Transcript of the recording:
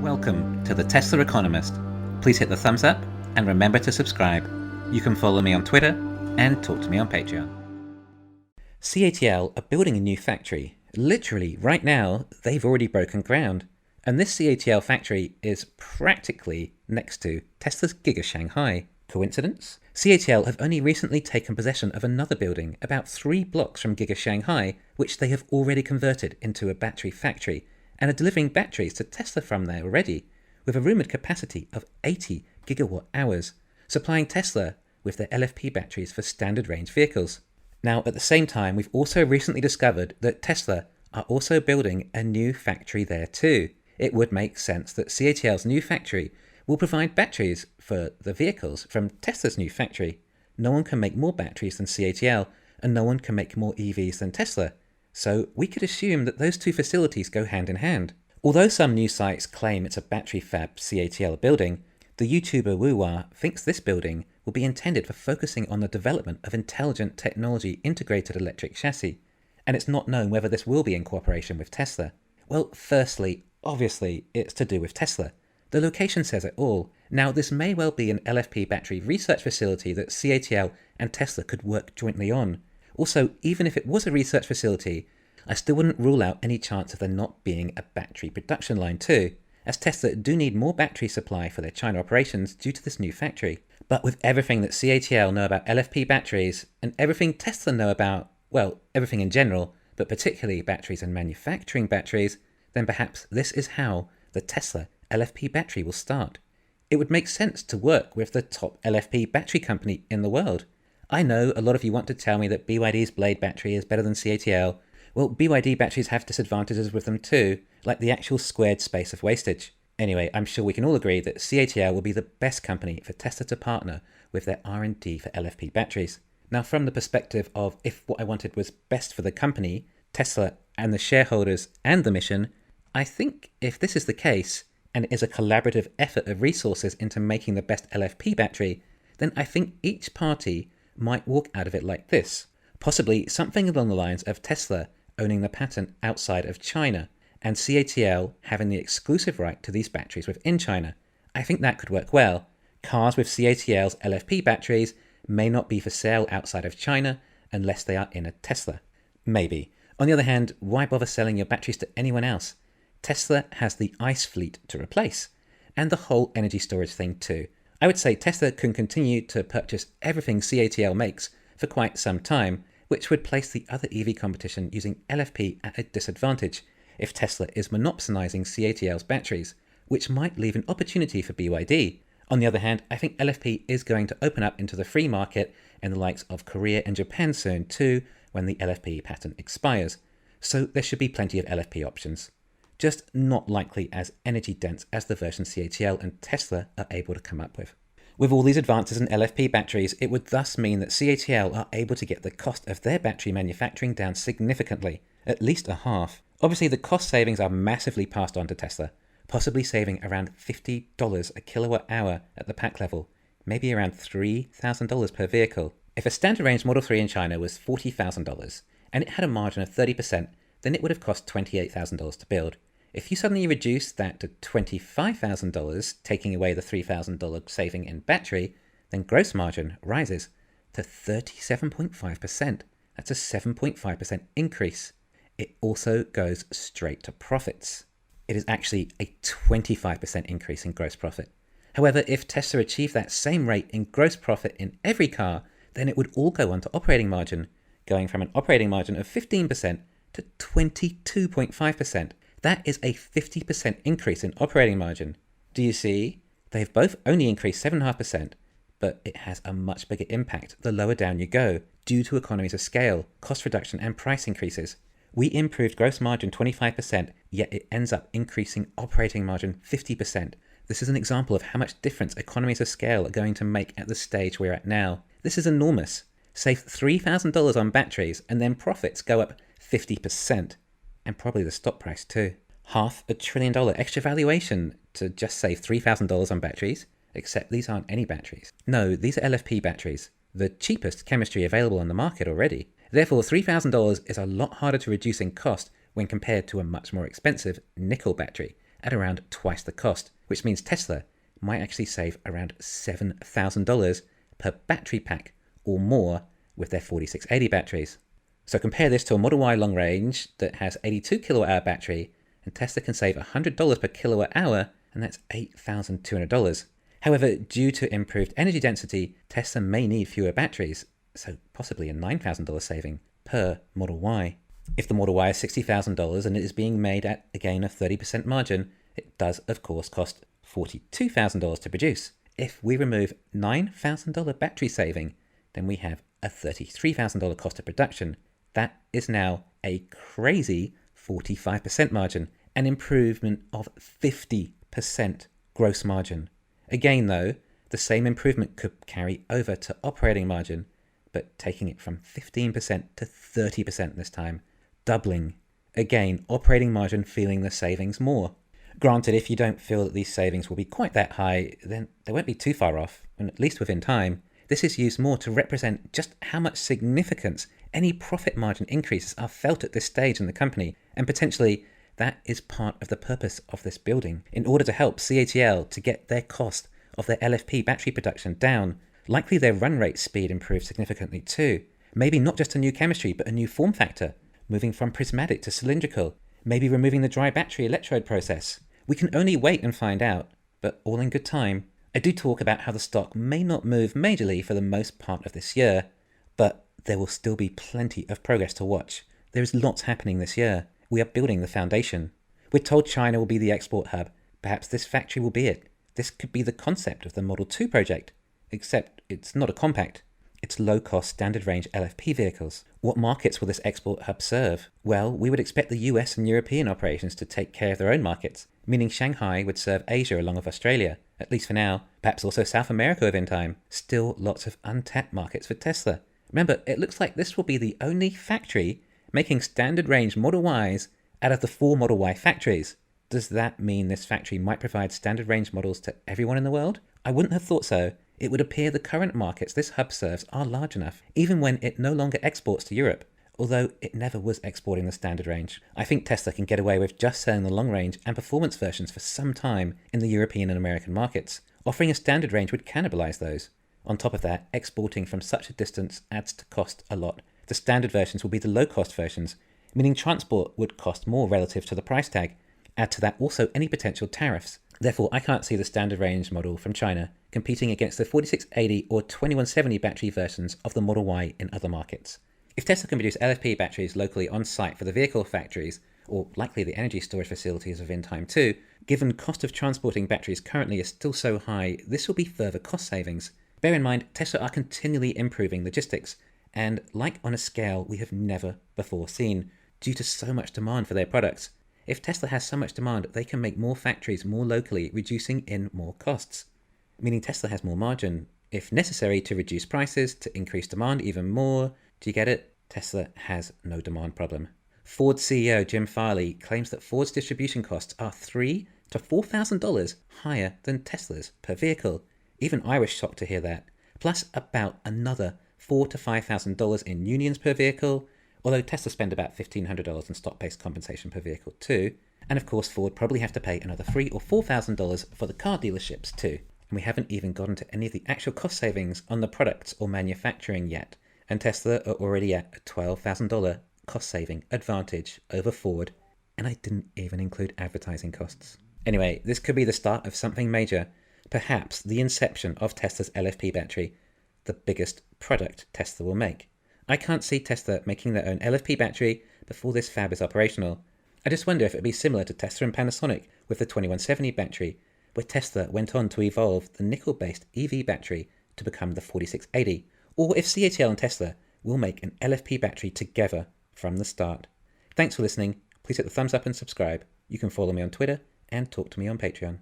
Welcome to the Tesla Economist. Please hit the thumbs up and remember to subscribe. You can follow me on Twitter and talk to me on Patreon. CATL are building a new factory. Literally, right now, they've already broken ground. And this CATL factory is practically next to Tesla's Giga Shanghai. Coincidence? CATL have only recently taken possession of another building about 3 blocks from Giga Shanghai, which they have already converted into a battery factory, and are delivering batteries to Tesla from there already, with a rumoured capacity of 80 gigawatt hours, supplying Tesla with their LFP batteries for standard range vehicles. Now, at the same time, we've also recently discovered that Tesla are also building a new factory there too. It would make sense that CATL's new factory will provide batteries for the vehicles from Tesla's new factory. No one can make more batteries than CATL, and no one can make more EVs than Tesla. So we could assume that those two facilities go hand in hand. Although some news sites claim it's a battery fab CATL building, the YouTuber Woowa thinks this building will be intended for focusing on the development of intelligent technology integrated electric chassis, and it's not known whether this will be in cooperation with Tesla. Well, firstly, obviously, it's to do with Tesla. The location says it all. Now, this may well be an LFP battery research facility that CATL and Tesla could work jointly on. Also, even if it was a research facility, I still wouldn't rule out any chance of there not being a battery production line too, as Tesla do need more battery supply for their China operations due to this new factory. But with everything that CATL know about LFP batteries, and everything Tesla know about, well, everything in general, but particularly batteries and manufacturing batteries, then perhaps this is how the Tesla LFP battery will start. It would make sense to work with the top LFP battery company in the world. I know a lot of you want to tell me that BYD's Blade battery is better than CATL. Well, BYD batteries have disadvantages with them too, like the actual squared space of wastage. Anyway, I'm sure we can all agree that CATL will be the best company for Tesla to partner with their R&D for LFP batteries. Now, from the perspective of if what I wanted was best for the company, Tesla, and the shareholders and the mission, I think if this is the case, and it is a collaborative effort of resources into making the best LFP battery, then I think each party might walk out of it like this. Possibly something along the lines of Tesla owning the patent outside of China, and CATL having the exclusive right to these batteries within China. I think that could work well. Cars with CATL's LFP batteries may not be for sale outside of China unless they are in a Tesla. Maybe. On the other hand, why bother selling your batteries to anyone else? Tesla has the ICE fleet to replace, and the whole energy storage thing too. I would say Tesla can continue to purchase everything CATL makes for quite some time, which would place the other EV competition using LFP at a disadvantage if Tesla is monopolizing CATL's batteries, which might leave an opportunity for BYD. On the other hand, I think LFP is going to open up into the free market in the likes of Korea and Japan soon too, when the LFP patent expires. So there should be plenty of LFP options. Just not likely as energy dense as the version CATL and Tesla are able to come up with. With all these advances in LFP batteries, it would thus mean that CATL are able to get the cost of their battery manufacturing down significantly, at least a half. Obviously, the cost savings are massively passed on to Tesla, possibly saving around $50 a kilowatt hour at the pack level, maybe around $3,000 per vehicle. If a standard range Model 3 in China was $40,000 and it had a margin of 30%, then it would have cost $28,000 to build. If you suddenly reduce that to $25,000, taking away the $3,000 saving in battery, then gross margin rises to 37.5%. That's a 7.5% increase. It also goes straight to profits. It is actually a 25% increase in gross profit. However, if Tesla achieved that same rate in gross profit in every car, then it would all go on to operating margin, going from an operating margin of 15% to 22.5%. That is a 50% increase in operating margin. Do you see? They've both only increased 7.5%, but it has a much bigger impact the lower down you go, due to economies of scale, cost reduction, and price increases. We improved gross margin 25%, yet it ends up increasing operating margin 50%. This is an example of how much difference economies of scale are going to make at the stage we're at now. This is enormous. Save $3,000 on batteries, and then profits go up 50%. And probably the stock price too. $500 billion extra valuation to just save $3,000 on batteries, except these aren't any batteries. No, these are LFP batteries, the cheapest chemistry available on the market already. Therefore, $3,000 is a lot harder to reduce in cost when compared to a much more expensive nickel battery. at around twice the cost, which means Tesla might actually save around $7,000 per battery pack or more with their 4680 batteries. So compare this to a Model Y long range that has 82 kilowatt hour battery, and Tesla can save $100 per kilowatt hour, and that's $8,200. However, due to improved energy density, Tesla may need fewer batteries, so possibly a $9,000 saving per Model Y. If the Model Y is $60,000 and it is being made at, again, a 30% margin, it does, of course, cost $42,000 to produce. If we remove $9,000 battery saving, then we have a $33,000 cost of production. That is now a crazy 45% margin, an improvement of 50% gross margin. Again, though, the same improvement could carry over to operating margin, but taking it from 15% to 30% this time, doubling. Again, operating margin feeling the savings more. Granted, if you don't feel that these savings will be quite that high, then they won't be too far off, and at least within time. This is used more to represent just how much significance any profit margin increases are felt at this stage in the company, and potentially that is part of the purpose of this building, in order to help CATL to get their cost of their LFP battery production down. Likely their run rate speed improved significantly too. Maybe not just a new chemistry, but a new form factor, moving from prismatic to cylindrical, maybe removing the dry battery electrode process. We can only wait and find out, but all in good time. I do talk about how the stock may not move majorly for the most part of this year, but there will still be plenty of progress to watch. There is lots happening this year. We are building the foundation. We're told China will be the export hub. Perhaps this factory will be it. This could be the concept of the Model 2 project, except it's not a compact. It's low-cost standard-range LFP vehicles. What markets will this export hub serve? Well, we would expect the US and European operations to take care of their own markets, meaning Shanghai would serve Asia along with Australia, at least for now, perhaps also South America within time. Still lots of untapped markets for Tesla. Remember, it looks like this will be the only factory making standard-range Model Ys out of the 4 Model Y factories. Does that mean this factory might provide standard-range models to everyone in the world? I wouldn't have thought so. It would appear the current markets this hub serves are large enough, even when it no longer exports to Europe, although it never was exporting the standard range. I think Tesla can get away with just selling the long range and performance versions for some time in the European and American markets. Offering a standard range would cannibalize those. On top of that, exporting from such a distance adds to cost a lot. The standard versions will be the low-cost versions, meaning transport would cost more relative to the price tag. Add to that also any potential tariffs. Therefore, I can't see the standard range model from China competing against the 4680 or 2170 battery versions of the Model Y in other markets. If Tesla can produce LFP batteries locally on site for the vehicle factories, or likely the energy storage facilities within time too, given cost of transporting batteries currently is still so high, this will be further cost savings. Bear in mind, Tesla are continually improving logistics, and like on a scale we have never before seen, due to so much demand for their products. If Tesla has so much demand, they can make more factories more locally, reducing in more costs. Meaning Tesla has more margin, if necessary, to reduce prices, to increase demand even more. Do you get it? Tesla has no demand problem. Ford CEO Jim Farley claims that Ford's distribution costs are $3,000 to $4,000 higher than Tesla's per vehicle. Even I was shocked to hear that. Plus about another $4,000 to $5,000 in unions per vehicle, although Tesla spend about $1,500 in stock-based compensation per vehicle too. And of course, Ford probably have to pay another $3,000 or $4,000 for the car dealerships too. And we haven't even gotten to any of the actual cost savings on the products or manufacturing yet. And Tesla are already at a $12,000 cost saving advantage over Ford. And I didn't even include advertising costs. Anyway, this could be the start of something major. Perhaps the inception of Tesla's LFP battery, the biggest product Tesla will make. I can't see Tesla making their own LFP battery before this fab is operational. I just wonder if it'd be similar to Tesla and Panasonic with the 2170 battery, where Tesla went on to evolve the nickel-based EV battery to become the 4680, or if CATL and Tesla will make an LFP battery together from the start. Thanks for listening. Please hit the thumbs up and subscribe. You can follow me on Twitter and talk to me on Patreon.